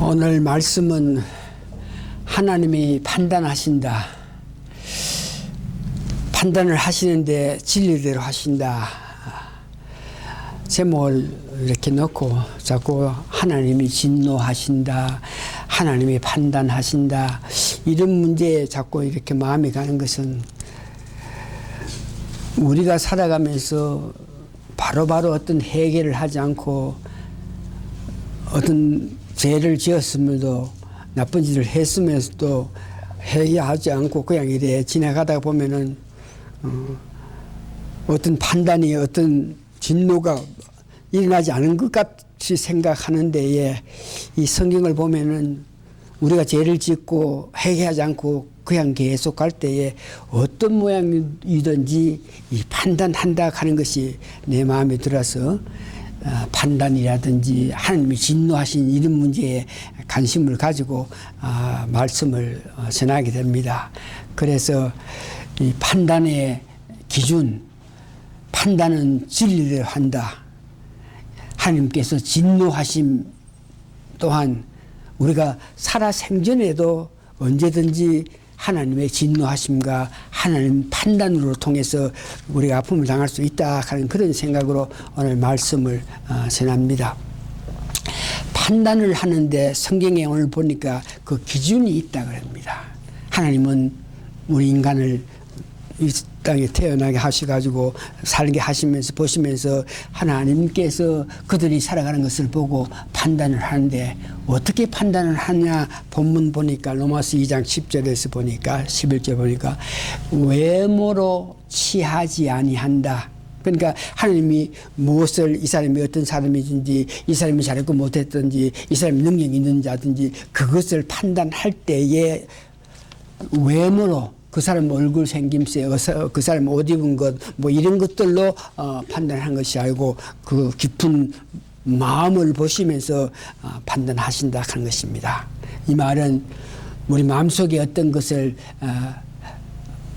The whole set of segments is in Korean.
오늘 말씀은 하나님이 판단하신다. 판단을 하시는데 진리대로 하신다. 제목을 이렇게 넣고 자꾸 하나님이 진노하신다. 하나님이 판단하신다. 이런 문제에 자꾸 이렇게 마음이 가는 것은 우리가 살아가면서 바로바로 어떤 해결을 하지 않고 어떤 죄를 지었음에도 나쁜 짓을 했으면서도 해결하지 않고 그냥 이래 지나가다 보면은 어떤 판단이 어떤 진노가 일어나지 않은 것 같이 생각하는 데에 이 성경을 보면은 우리가 죄를 짓고 해결하지 않고 그냥 계속 갈 때에 어떤 모양이든지 이 판단한다 하는 것이 내 마음에 들어서 판단이라든지 하나님이 진노하신 이런 문제에 관심을 가지고 말씀을 전하게 됩니다. 그래서 이 판단의 기준, 판단은 진리대로 한다. 하나님께서 진노하심 또한 우리가 살아 생전에도 언제든지 하나님의 진노하심과 하나님 판단으로 통해서 우리가 아픔을 당할 수 있다 하는 그런 생각으로 오늘 말씀을 전합니다. 판단을 하는데 성경에 오늘 보니까 그 기준이 있다 그럽니다. 하나님은 우리 인간을 이 땅에 태어나게 하셔가지고 살게 하시면서 보시면서 하나님께서 그들이 살아가는 것을 보고 판단을 하는데 어떻게 판단을 하냐 본문 보니까 로마서 2장 10절에서 보니까 11절 보니까 외모로 취하지 아니한다. 그러니까 하나님이 무엇을 이 사람이 어떤 사람이든지 이 사람이 잘했고 못했든지 이 사람이 능력이 있는 자든지 그것을 판단할 때에 외모로 그 사람 얼굴 생김새, 그 사람 옷 입은 것, 뭐 이런 것들로 판단한 것이 아니고 그 깊은 마음을 보시면서 판단하신다 하는 것입니다. 이 말은 우리 마음속에 어떤 것을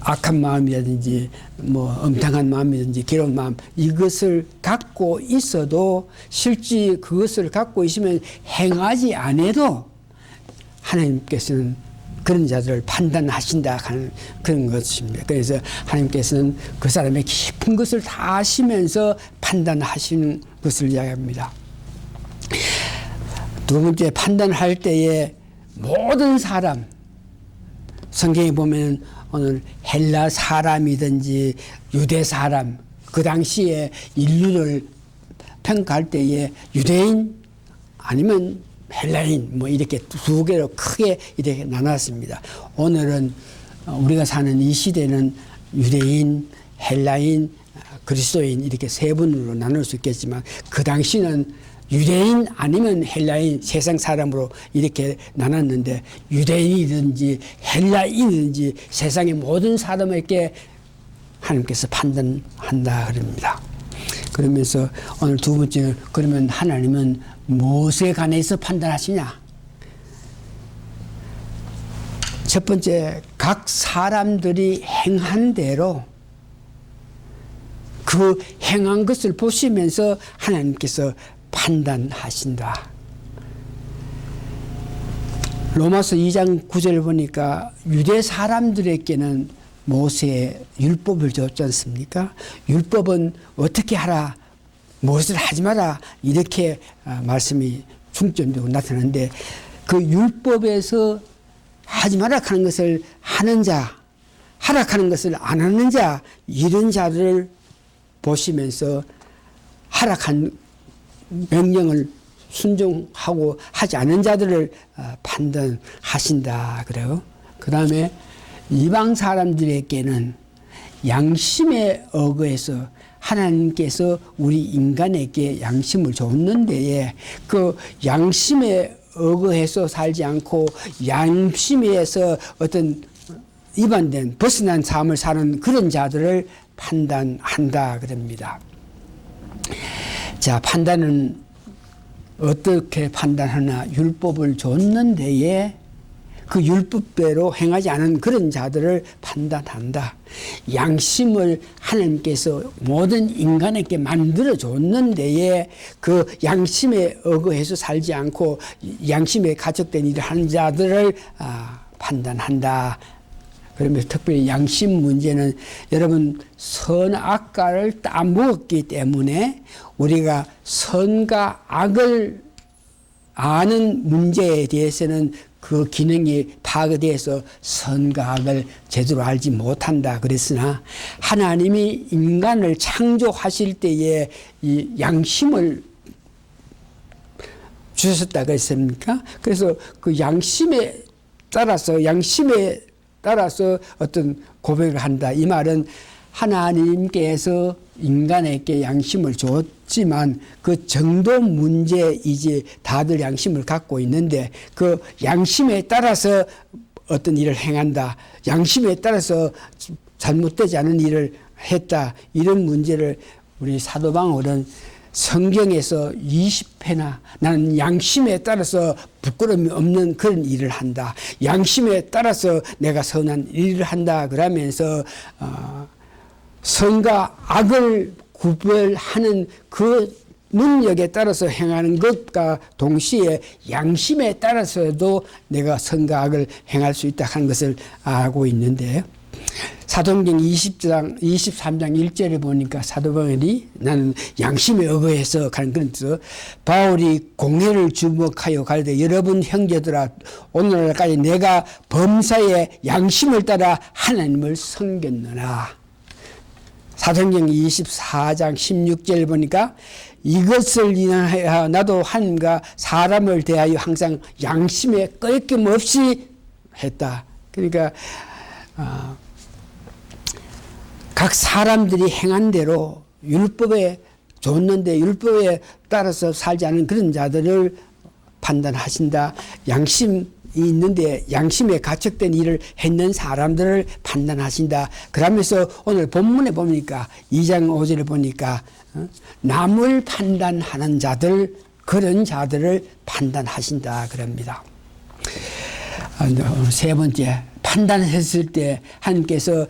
악한 마음이라든지 뭐 엄탕한 마음이든지 괴로운 마음 이것을 갖고 있어도 실제 그것을 갖고 있으면 행하지 않아도 하나님께서는 그런 자들을 판단하신다 하는 그런 것입니다. 그래서 하나님께서는 그 사람의 깊은 것을 다 아시면서 판단하시는 것을 이야기합니다. 두 번째 판단할 때에 모든 사람 성경에 보면 오늘 헬라 사람이든지 유대 사람 그 당시에 인류를 평가할 때에 유대인 아니면 헬라인 뭐 이렇게 두 개로 크게 이렇게 나눴습니다. 오늘은 우리가 사는 이 시대는 유대인, 헬라인, 그리스도인 이렇게 세 분으로 나눌 수 있겠지만 그 당시는 유대인 아니면 헬라인 세상 사람으로 이렇게 나눴는데 유대인이든지 헬라인이든지 세상의 모든 사람에게 하나님께서 판단한다 그럽니다. 그러면서 오늘 두 번째는 그러면 하나님은 무엇에 관해서 판단하시냐? 첫 번째 각 사람들이 행한 대로 그 행한 것을 보시면서 하나님께서 판단하신다. 로마서 2장 9절을 보니까 유대 사람들에게는 모세의 율법을 줬지 않습니까? 율법은 어떻게 하라, 무엇을 하지 마라 이렇게 말씀이 중점적으로 나타나는데 그 율법에서 하지 마라 하는 것을 하는 자, 하라 하는 것을 안 하는 자 이런 자들을 보시면서 하락한 명령을 순종하고 하지 않은 자들을 판단하신다 그래요. 그 다음에 이방 사람들에게는 양심에 어긋해서 하나님께서 우리 인간에게 양심을 줬는데 그 양심에 어긋해서 살지 않고 양심에서 어떤 위반된 벗어난 삶을 사는 그런 자들을 판단한다 그럽니다. 자, 판단은 어떻게 판단하나 율법을 줬는데에 그 율법대로 행하지 않은 그런 자들을 판단한다. 양심을 하나님께서 모든 인간에게 만들어 줬는데에 그 양심에 어긋해서 살지 않고 양심에 가척된 일을 하는 자들을 판단한다. 그러면서 특별히 양심 문제는 여러분 선악과를 따먹었기 때문에 우리가 선과 악을 아는 문제에 대해서는 그 기능이 파괴돼서 선과 악을 제대로 알지 못한다. 그랬으나 하나님이 인간을 창조하실 때에 이 양심을 주셨다 그랬습니까? 그래서 그 양심에 따라서 어떤 고백을 한다. 이 말은 하나님께서 인간에게 양심을 줬지만 그 정도 문제이지 다들 양심을 갖고 있는데 그 양심에 따라서 어떤 일을 행한다. 양심에 따라서 잘못되지 않은 일을 했다. 이런 문제를 우리 사도 바울은 성경에서 20회나 나는 양심에 따라서 부끄러움이 없는 그런 일을 한다. 양심에 따라서 내가 선한 일을 한다. 그러면서 선과 악을 구별하는 그 능력에 따라서 행하는 것과 동시에 양심에 따라서도 내가 선과 악을 행할 수 있다 하는 것을 알고 있는데 사도행전 23장 1절에 보니까 사도 바울이 나는 양심에 어긋해서 가는 그런 뜻. 바울이 공회를 주목하여 가르되 여러분 형제들아 오늘날까지 내가 범사에 양심을 따라 하나님을 섬겼느나. 사도행전 24장 16절 보니까 이것을 인하여 나도 하나님과 사람을 대하여 항상 양심에 끄임 없이 했다. 그러니까 각 사람들이 행한 대로 율법에 줬는데 율법에 따라서 살지 않은 그런 자들을 판단하신다. 양심이 있는데 양심에 가척된 일을 했는 사람들을 판단하신다. 그러면서 오늘 본문에 보니까 2장 5절에 보니까 남을 판단하는 자들 그런 자들을 판단하신다 그럽니다. 세 번째 판단했을 때 하나님께서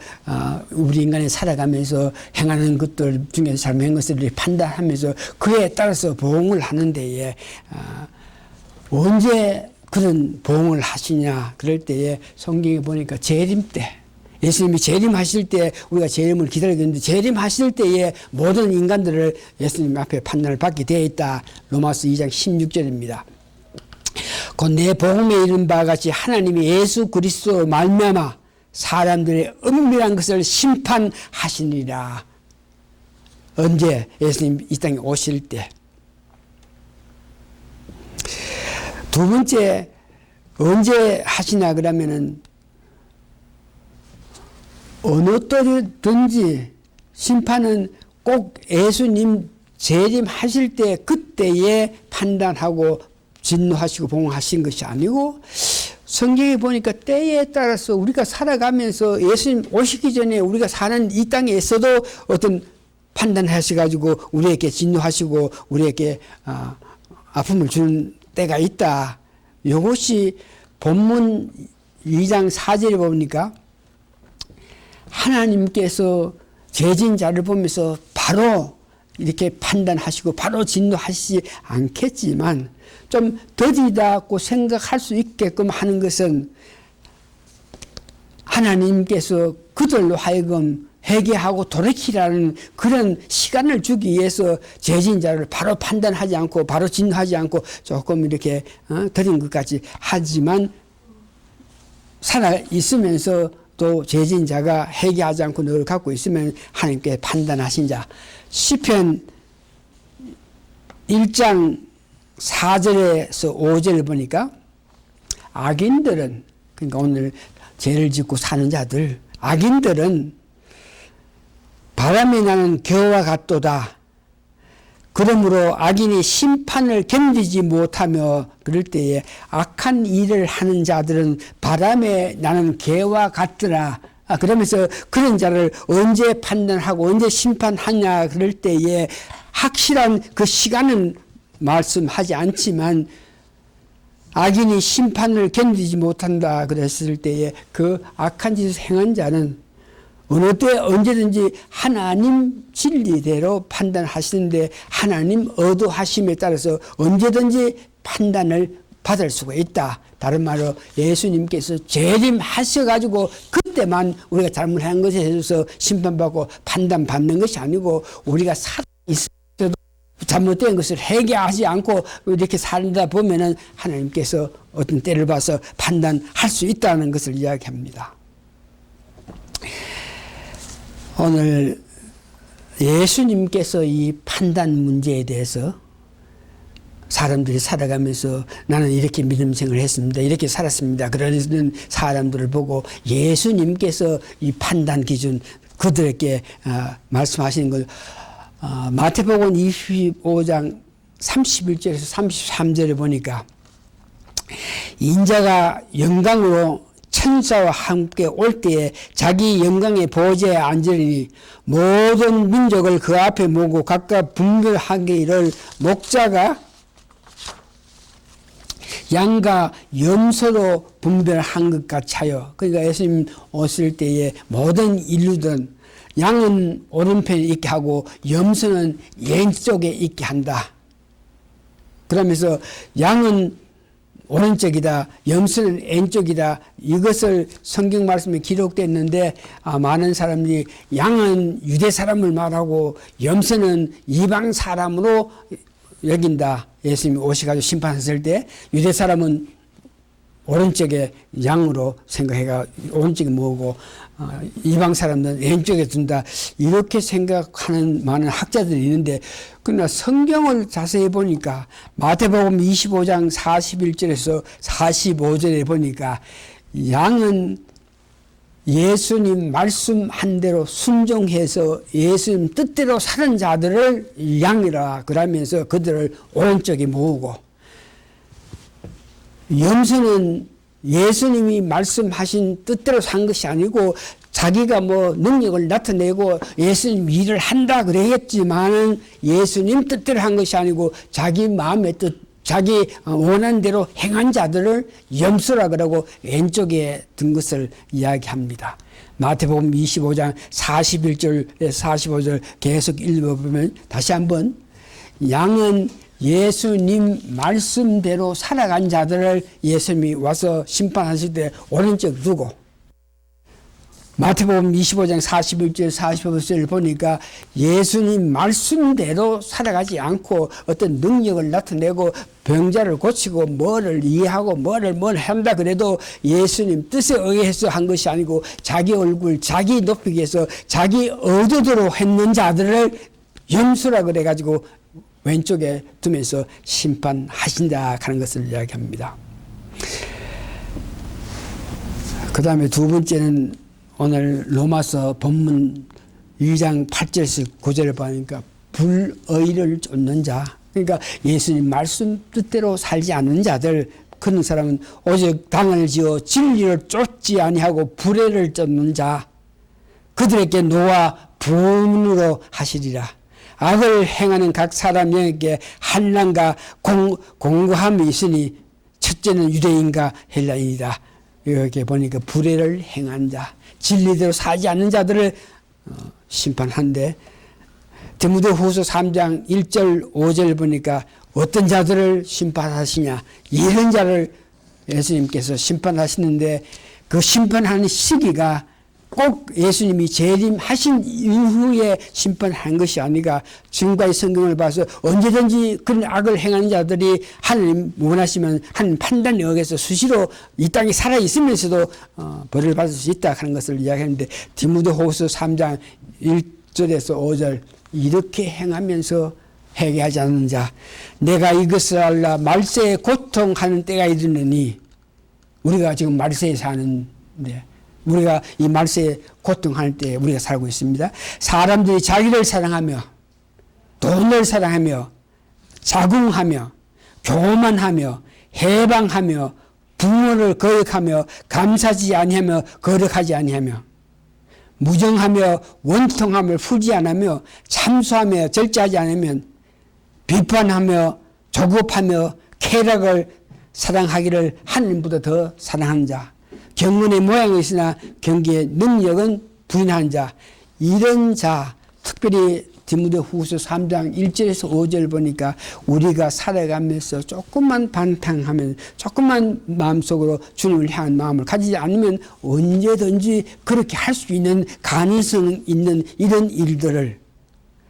우리 인간이 살아가면서 행하는 것들 중에서 잘못한 것들을 판단하면서 그에 따라서 보응을 하는 데에 언제 그런 보응을 하시냐 그럴 때에 성경에 보니까 재림 때 예수님이 재림하실 때 우리가 재림을 기다리고 있는데 재림하실 때에 모든 인간들을 예수님 앞에 판단을 받게 되어 있다. 로마서 2장 16절입니다. 곧 내 복음에 이른 바와 같이 하나님이 예수 그리스도로 말미암아 사람들의 은밀한 것을 심판하시니라. 언제? 예수님 이 땅에 오실 때. 두 번째 언제 하시냐 그러면은 어느 때든지 심판은 꼭 예수님 재림하실 때 그때에 판단하고 진노하시고 봉하신 것이 아니고 성경에 보니까 때에 따라서 우리가 살아가면서 예수님 오시기 전에 우리가 사는 이 땅에 있어도 어떤 판단하셔가지고 우리에게 진노하시고 우리에게 아픔을 주는 때가 있다. 이것이 본문 2장 4절에 보니까 하나님께서 죄진 자를 보면서 바로 이렇게 판단하시고 바로 진노하시지 않겠지만 좀 더디다고 생각할 수 있게끔 하는 것은 하나님께서 그들로 하여금 회개하고 돌이키라는 그런 시간을 주기 위해서 죄진 자를 바로 판단하지 않고 바로 진노하지 않고 조금 이렇게 더딘 것까지 하지만 살아 있으면서 또 죄진 자가 회개하지 않고 늘 갖고 있으면 하나님께 판단하신 자. 시편 1장 4절에서 5절을 보니까 악인들은 그러니까 오늘 죄를 짓고 사는 자들 악인들은 바람이 나는 겨와 같도다. 그러므로 악인이 심판을 견디지 못하며 그럴 때에 악한 일을 하는 자들은 바람에 나는 개와 같더라. 그러면서 그런 자를 언제 판단하고 언제 심판하냐 그럴 때에 확실한 그 시간은 말씀하지 않지만 악인이 심판을 견디지 못한다 그랬을 때에 그 악한 짓을 행한 자는 어느 때 언제든지 하나님 진리대로 판단하시는데 하나님 의도하심에 따라서 언제든지 판단을 받을 수가 있다. 다른 말로 예수님께서 재림하셔가지고 그때만 우리가 잘못한 것에 대해서 심판받고 판단받는 것이 아니고 우리가 살아있어도 잘못된 것을 회개하지 않고 이렇게 살다 보면은 하나님께서 어떤 때를 봐서 판단할 수 있다는 것을 이야기합니다. 오늘 예수님께서 이 판단 문제에 대해서 사람들이 살아가면서 나는 이렇게 믿음생활을 했습니다. 이렇게 살았습니다. 그러는 사람들을 보고 예수님께서 이 판단 기준 그들에게 말씀하시는 걸 마태복음 25장 31절에서 33절에 보니까 인자가 영광으로 천사와 함께 올 때에 자기 영광의 보좌에 앉으리니 모든 민족을 그 앞에 모으고 각각 분별하기를 목자가 양과 염소로 분별한 것 같아요. 그러니까 예수님 오실 때에 모든 인류들은 양은 오른편에 있게 하고 염소는 왼쪽에 있게 한다. 그러면서 양은 오른쪽이다, 염소는 왼쪽이다. 이것을 성경 말씀에 기록됐는데 많은 사람들이 양은 유대 사람을 말하고 염소는 이방 사람으로 여긴다. 예수님이 오셔가지고 심판했을 때 유대 사람은 오른쪽에 양으로 생각해가 오른쪽에 모으고 이방 사람들은 왼쪽에 둔다. 이렇게 생각하는 많은 학자들이 있는데 그러나 성경을 자세히 보니까 마태복음 25장 41절에서 45절에 보니까 양은 예수님 말씀한 대로 순종해서 예수님 뜻대로 사는 자들을 양이라 그러면서 그들을 오른쪽에 모으고 염소는 예수님이 말씀하신 뜻대로 산 것이 아니고 자기가 뭐 능력을 나타내고 예수님 일을 한다 그랬지만은 예수님 뜻대로 한 것이 아니고 자기 마음의 뜻, 자기 원하는 대로 행한 자들을 염소라 그러고 왼쪽에 든 것을 이야기합니다. 마태복음 25장 41절에서 45절 계속 읽어보면 다시 한번 양은 예수님 말씀대로 살아간 자들을 예수님이 와서 심판하실 때 오른쪽 두고 마태복음 25장 41절 45절을 보니까 예수님 말씀대로 살아가지 않고 어떤 능력을 나타내고 병자를 고치고 뭐를 이해하고 뭐를 한다 그래도 예수님 뜻에 의해서 한 것이 아니고 자기 얼굴 자기 높이기 위해서 자기 의도대로 했는 자들을 염소라 그래가지고 왼쪽에 두면서 심판하신다 하는 것을 이야기합니다. 그 다음에 두 번째는 오늘 로마서 본문 2장 8절에서 9절을 보니까 불의를 쫓는 자, 그러니까 예수님 말씀 뜻대로 살지 않는 자들, 그런 사람은 오직 당을 지어 진리를 쫓지 아니하고 불의를 쫓는 자, 그들에게 노와 분으로 하시리라. 악을 행하는 각 사람에게 한란과 공고함이 있으니 첫째는 유대인과 헬라인이다. 이렇게 보니까 불의를 행한 자, 진리대로 살지 않는 자들을 심판한데 디모데후서 3장 1절 5절 보니까 어떤 자들을 심판하시냐, 이런 자를 예수님께서 심판하시는데 그 심판하는 시기가 꼭 예수님이 재림하신 이후에 심판한 것이 아니라 지금까지 성경을 봐서 언제든지 그런 악을 행하는 자들이 하나님 원하시면 하나님 판단에 의해서 수시로 이 땅에 살아있으면서도 벌을 받을 수 있다 하는 것을 이야기하는데 디모데후서 3장 1절에서 5절 이렇게 행하면서 회개하지 않는 자 내가 이것을 알라 말세에 고통하는 때가 이르느니 우리가 지금 말세에 사는데 우리가 이 말세에 고통할 때 우리가 살고 있습니다. 사람들이 자기를 사랑하며 돈을 사랑하며 자궁하며 교만하며 해방하며 부모를 거역하며 감사하지 아니하며 거룩하지 아니하며 무정하며 원통함을 풀지 않으며 참소하며 절제하지 않으면 비판하며 조급하며 쾌락을 사랑하기를 하느님보다 더 사랑하는 자, 경건의 모양이 있으나 경기의 능력은 부인하는 자, 이런 자, 특별히 디모데후서 3장 1절에서 5절 보니까 우리가 살아가면서 조금만 반탕하면, 조금만 마음속으로 주님을 향한 마음을 가지지 않으면 언제든지 그렇게 할 수 있는 가능성 있는 이런 일들을,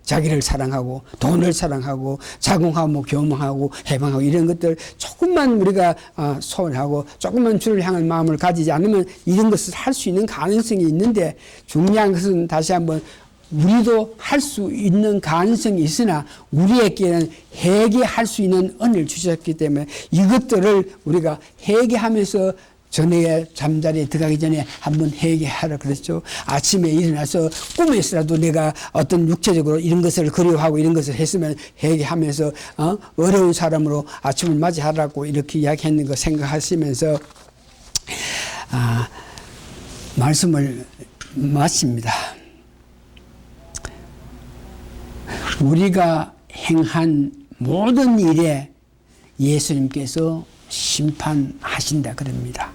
자기를 사랑하고 돈을 사랑하고 자궁하고 교망하고 해방하고 이런 것들 조금만 우리가 소원하고 조금만 주를 향한 마음을 가지지 않으면 이런 것을 할 수 있는 가능성이 있는데, 중요한 것은 다시 한번 우리도 할 수 있는 가능성이 있으나 우리에게는 회개할 수 있는 은혜를 주셨기 때문에 이것들을 우리가 회개하면서 저녁에 잠자리에 들어가기 전에 한번 회개하라 그랬죠. 아침에 일어나서 꿈에서라도 내가 어떤 육체적으로 이런 것을 그리워하고 이런 것을 했으면 회개하면서 어려운 사람으로 아침을 맞이하라고 이렇게 이야기했는 거 생각하시면서 말씀을 마칩니다. 우리가 행한 모든 일에 예수님께서 심판하신다 그럽니다.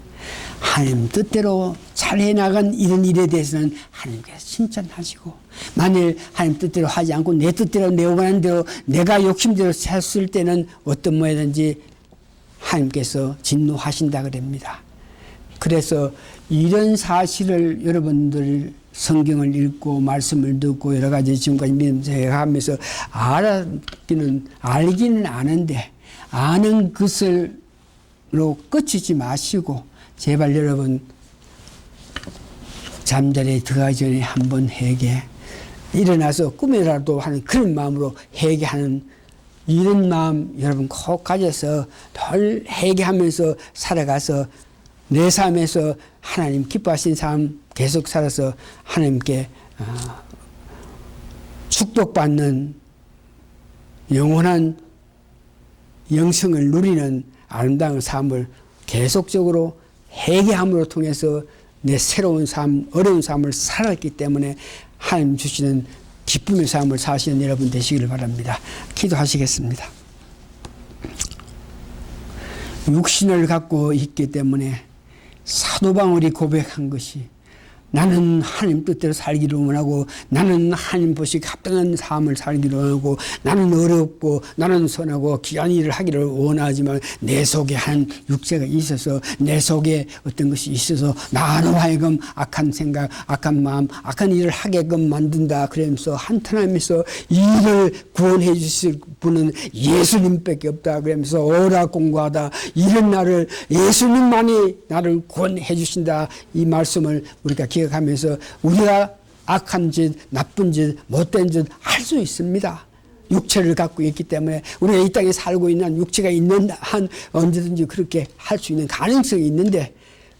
하나님 뜻대로 잘 해나간 이런 일에 대해서는 하나님께서 칭찬하시고, 만일 하나님 뜻대로 하지 않고 내 뜻대로 내 원하는 대로 내가 욕심대로 샀을 때는 어떤 모양이든지 하나님께서 진노하신다 그럽니다. 그래서 이런 사실을 여러분들 성경을 읽고 말씀을 듣고 여러 가지 지금까지 믿음생활하면서 알기는 아는데 아는 것으로 끝이지 마시고 제발 여러분 잠자리에 들어가기 전에 한번 회개, 일어나서 꿈이라도 하는 그런 마음으로 회개하는 이런 마음 여러분 꼭 가져서 덜 회개하면서 살아가서 내 삶에서 하나님 기뻐하신 삶 계속 살아서 하나님께 축복받는 영원한 영생을 누리는 아름다운 삶을 계속적으로 회개함으로 통해서 내 새로운 삶, 어려운 삶을 살았기 때문에 하나님 주시는 기쁨의 삶을 사시는 여러분 되시기를 바랍니다. 기도하시겠습니다. 육신을 갖고 있기 때문에 사도 바울이 고백한 것이 나는 하나님 뜻대로 살기를 원하고 나는 하나님 보시기에 합당한 삶을 살기를 원하고 나는 어렵고 나는 선하고 귀한 일을 하기를 원하지만 내 속에 한 육체가 있어서 내 속에 어떤 것이 있어서 나로 하여금 악한 생각, 악한 마음, 악한 일을 하게끔 만든다. 그러면서 한탄하면서 이를 구원해 주실 분은 예수님밖에 없다. 그러면서 오라 공고하다. 이런 나를 예수님만이 나를 구원해 주신다. 이 말씀을 우리가 기억하면서 우리가 악한 짓, 나쁜 짓, 못된 짓 할 수 있습니다. 육체를 갖고 있기 때문에 우리가 이 땅에 살고 있는 육체가 있는 한 언제든지 그렇게 할 수 있는 가능성이 있는데,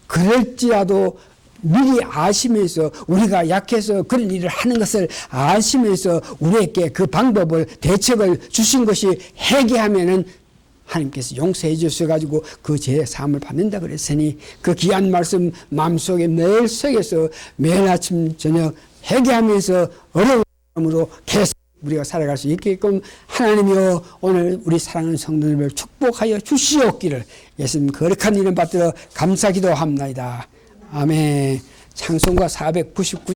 그럴지라도 미리 아시면서 우리가 약해서 그런 일을 하는 것을 아시면서 우리에게 그 방법을, 대책을 주신 것이 회개하면은 하나님께서 용서해 주셔가지고 그 죄의 사함을 받는다 그랬으니 그 귀한 말씀 마음속에 매일 새겨서 매일 아침 저녁 회개하면서 어려운 마음으로 계속 우리가 살아갈 수 있게끔 하나님이여 오늘 우리 사랑하는 성도님을 축복하여 주시옵기를 예수님 거룩한 이름 받들어 감사 기도합나이다. 아멘. 찬송가 499